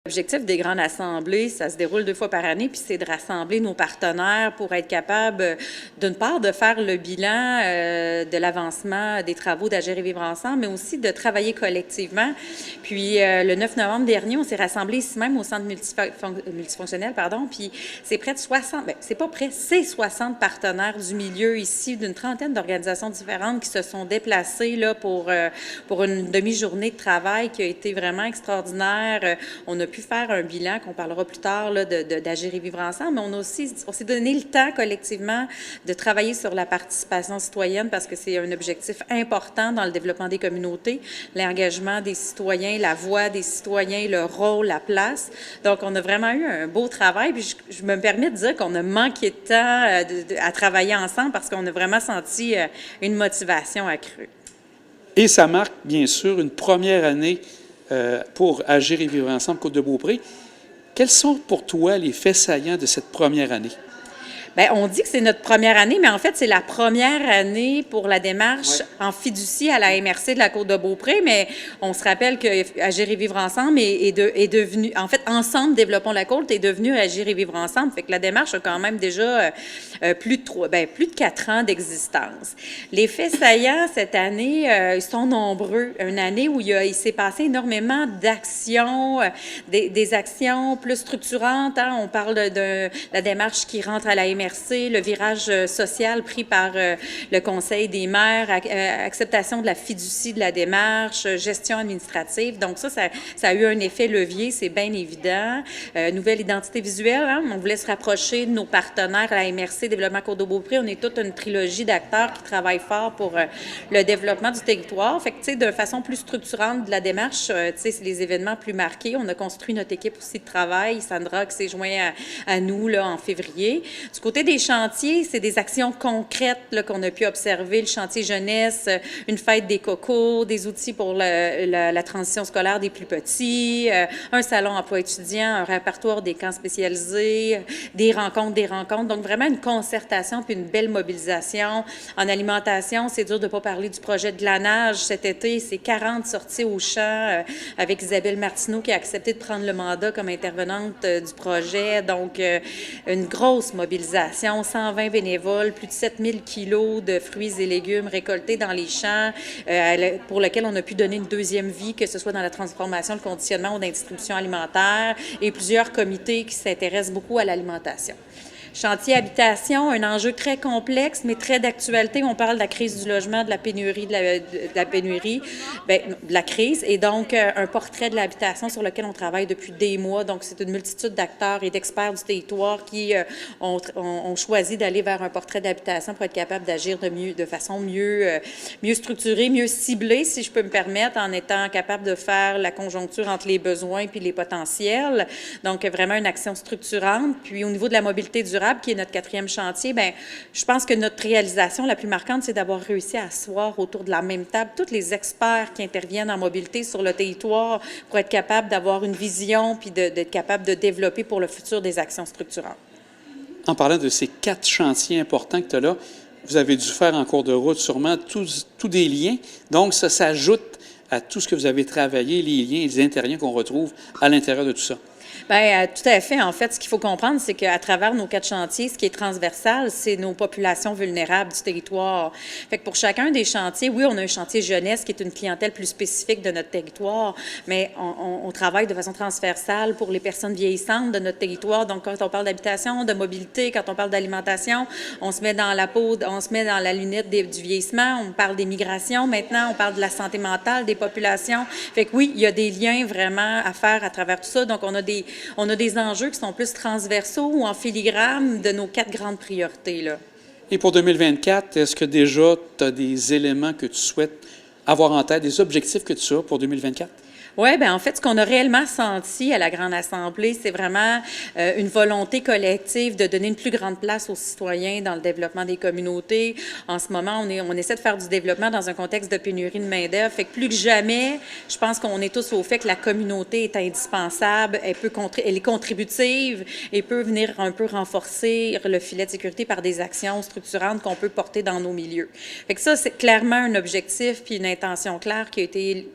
L'objectif des grandes assemblées, ça se déroule 2 fois par année, puis c'est de rassembler nos partenaires pour être capable, d'une part, de faire le bilan de l'avancement des travaux d'Agir et Vivre ensemble, mais aussi de travailler collectivement. Puis le 9 novembre dernier, on s'est rassemblés ici même au centre multifonctionnel, puis c'est près de 60, bien, c'est pas près, c'est 60 partenaires du milieu ici, d'une trentaine d'organisations différentes qui se sont déplacées là, pour une demi-journée de travail qui a été vraiment extraordinaire. On a pu faire un bilan qu'on parlera plus tard d'Agir et Vivre ensemble, mais on s'est donné le temps collectivement de travailler sur la participation citoyenne parce que c'est un objectif important dans le développement des communautés, l'engagement des citoyens, la voix des citoyens, le rôle, la place. Donc, on a vraiment eu un beau travail. Puis je me permets de dire qu'on a manqué de temps à travailler ensemble parce qu'on a vraiment senti une motivation accrue. Et ça marque, bien sûr, une première année pour Agir et Vivre ensemble Côte-de-Beaupré. Quels sont pour toi les faits saillants de cette première année? Bien, on dit que c'est notre première année, mais en fait, c'est la première année pour la démarche en fiducie à la MRC de la Côte-de-Beaupré, mais on se rappelle que Agir et Vivre ensemble est devenu, en fait, Ensemble Développons la Côte est devenu Agir et Vivre ensemble, fait que la démarche a quand même déjà plus de 4 ans d'existence. Les faits saillants cette année, ils sont nombreux. Une année où il s'est passé énormément d'actions, des actions plus structurantes. Hein? On parle de la démarche qui rentre à la MRC, le virage social pris par le Conseil des maires, acceptation de la fiducie de la démarche, gestion administrative. Donc ça a eu un effet levier, c'est bien évident. Nouvelle identité visuelle, hein? On voulait se rapprocher de nos partenaires à la MRC Développement Côte-de-Beaupré. On est toute une trilogie d'acteurs qui travaillent fort pour le développement du territoire. Fait que, tu sais, de façon plus structurante de la démarche, tu sais, c'est les événements plus marqués. On a construit notre équipe aussi de travail. Sandra qui s'est joint à nous là, en février. Du côté des chantiers, c'est des actions concrètes là, qu'on a pu observer. Le chantier jeunesse, une fête des cocos, des outils pour la transition scolaire des plus petits, un salon emploi étudiant, un répertoire des camps spécialisés, des rencontres. Donc, vraiment une concertation puis une belle mobilisation. En alimentation, c'est dur de ne pas parler du projet de glanage cet été. C'est 40 sorties au champ avec Isabelle Martineau qui a accepté de prendre le mandat comme intervenante du projet. Donc, une grosse mobilisation, 120 bénévoles, plus de 7000 kilos de fruits et légumes récoltés dans les champs pour lesquels on a pu donner une deuxième vie, que ce soit dans la transformation, le conditionnement ou dans la distribution alimentaire, et plusieurs comités qui s'intéressent beaucoup à l'alimentation. Chantier habitation, un enjeu très complexe, mais très d'actualité. On parle de la crise du logement, de la pénurie, de la crise, et donc un portrait de l'habitation sur lequel on travaille depuis des mois. Donc, c'est une multitude d'acteurs et d'experts du territoire qui ont choisi d'aller vers un portrait d'habitation pour être capable d'agir de façon mieux structurée, mieux ciblée, si je peux me permettre, en étant capable de faire la conjoncture entre les besoins puis les potentiels. Donc, vraiment une action structurante. Puis, au niveau de la mobilité durable, qui est notre 4e chantier, bien, je pense que notre réalisation la plus marquante, c'est d'avoir réussi à asseoir autour de la même table tous les experts qui interviennent en mobilité sur le territoire pour être capable d'avoir une vision puis d'être capable de développer pour le futur des actions structurantes. En parlant de ces 4 chantiers importants que tu as là, vous avez dû faire en cours de route sûrement tous des liens. Donc, ça s'ajoute à tout ce que vous avez travaillé, les liens et les interliens qu'on retrouve à l'intérieur de tout ça. Bien, tout à fait. En fait, ce qu'il faut comprendre, c'est qu'à travers nos 4 chantiers, ce qui est transversal, c'est nos populations vulnérables du territoire. Fait que pour chacun des chantiers, oui, on a un chantier jeunesse qui est une clientèle plus spécifique de notre territoire, mais on travaille de façon transversale pour les personnes vieillissantes de notre territoire. Donc, quand on parle d'habitation, de mobilité, quand on parle d'alimentation, on se met dans la peau, on se met dans la lunette du vieillissement, on parle des migrations. Maintenant, on parle de la santé mentale des populations. Fait que oui, il y a des liens vraiment à faire à travers tout ça. Donc, on a des enjeux qui sont plus transversaux ou en filigrane de nos 4 grandes priorités, là. Et pour 2024, est-ce que déjà tu as des éléments que tu souhaites avoir en tête, des objectifs que tu as pour 2024? Oui, bien en fait, ce qu'on a réellement senti à la Grande Assemblée, c'est vraiment une volonté collective de donner une plus grande place aux citoyens dans le développement des communautés. En ce moment, on essaie de faire du développement dans un contexte de pénurie de main-d'œuvre. Fait que plus que jamais, je pense qu'on est tous au fait que la communauté est indispensable, elle est contributive et peut venir un peu renforcer le filet de sécurité par des actions structurantes qu'on peut porter dans nos milieux. Fait que ça, c'est clairement un objectif puis une intention claire qui a été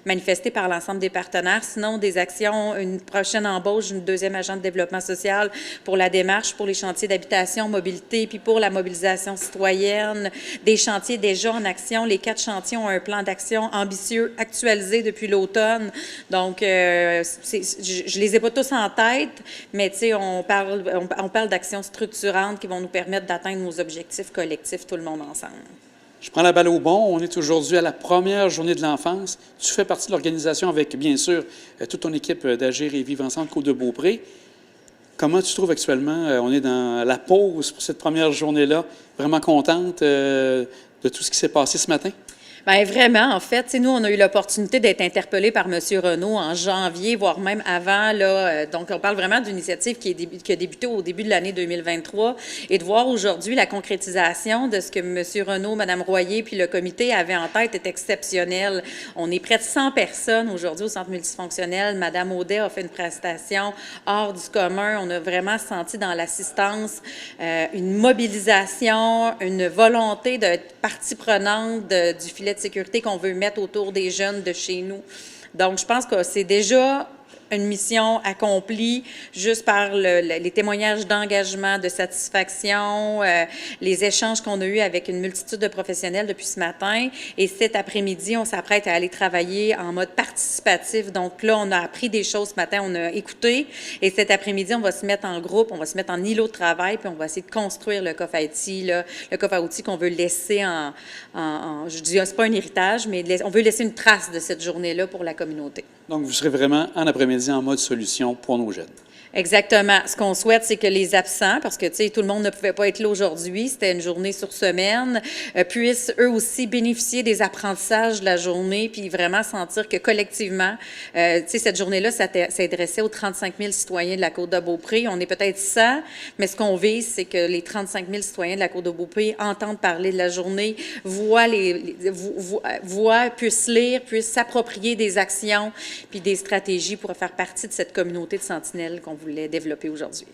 manifestées par l'ensemble des partenaires. Sinon, des actions, une prochaine embauche, une deuxième agent de développement social pour la démarche, pour les chantiers d'habitation, mobilité, puis pour la mobilisation citoyenne, des chantiers déjà en action. Les 4 chantiers ont un plan d'action ambitieux actualisé depuis l'automne. Donc, je les ai pas tous en tête, mais tu sais, on parle d'actions structurantes qui vont nous permettre d'atteindre nos objectifs collectifs, tout le monde ensemble. Je prends la balle au bon. On est aujourd'hui à la première journée de l'enfance. Tu fais partie de l'organisation avec, bien sûr, toute ton équipe d'Agir et Vivre ensemble, Côte-de-Beaupré. Comment tu trouves actuellement? On est dans la pause pour cette première journée-là. Vraiment contente de tout ce qui s'est passé ce matin? Bien, vraiment, en fait, nous, on a eu l'opportunité d'être interpellés par M. Renault en janvier, voire même avant. Là, donc, on parle vraiment d'une initiative qui a débuté au début de l'année 2023 et de voir aujourd'hui la concrétisation de ce que M. Renault, Mme Royer puis le comité avaient en tête est exceptionnel. On est près de 100 personnes aujourd'hui au centre multifonctionnel. Mme Audet a fait une prestation hors du commun. On a vraiment senti dans l'assistance une mobilisation, une volonté d'être partie prenante du filet de sécurité qu'on veut mettre autour des jeunes de chez nous. Donc, je pense que c'est déjà une mission accomplie juste par les témoignages d'engagement, de satisfaction, les échanges qu'on a eus avec une multitude de professionnels depuis ce matin. Et cet après-midi, on s'apprête à aller travailler en mode participatif. Donc là, on a appris des choses ce matin, on a écouté. Et cet après-midi, on va se mettre en groupe, on va se mettre en îlot de travail, puis on va essayer de construire le coffre à outils, le coffre à outils qu'on veut laisser je dis, c'est pas un héritage, mais on veut laisser une trace de cette journée-là pour la communauté. Donc, vous serez vraiment en après-midi en mode solution pour nos jeunes. Exactement. Ce qu'on souhaite, c'est que les absents, parce que, tu sais, tout le monde ne pouvait pas être là aujourd'hui, c'était une journée sur semaine, puissent eux aussi bénéficier des apprentissages de la journée, puis vraiment sentir que collectivement, tu sais, cette journée-là, ça s'adressait aux 35 000 citoyens de la Côte-de-Beaupré. On est peut-être 100, mais ce qu'on vise, c'est que les 35 000 citoyens de la Côte-de-Beaupré entendent parler de la journée, puissent lire, puissent s'approprier des actions, puis des stratégies pour faire partie de cette communauté de sentinelles qu'on voulait développer aujourd'hui.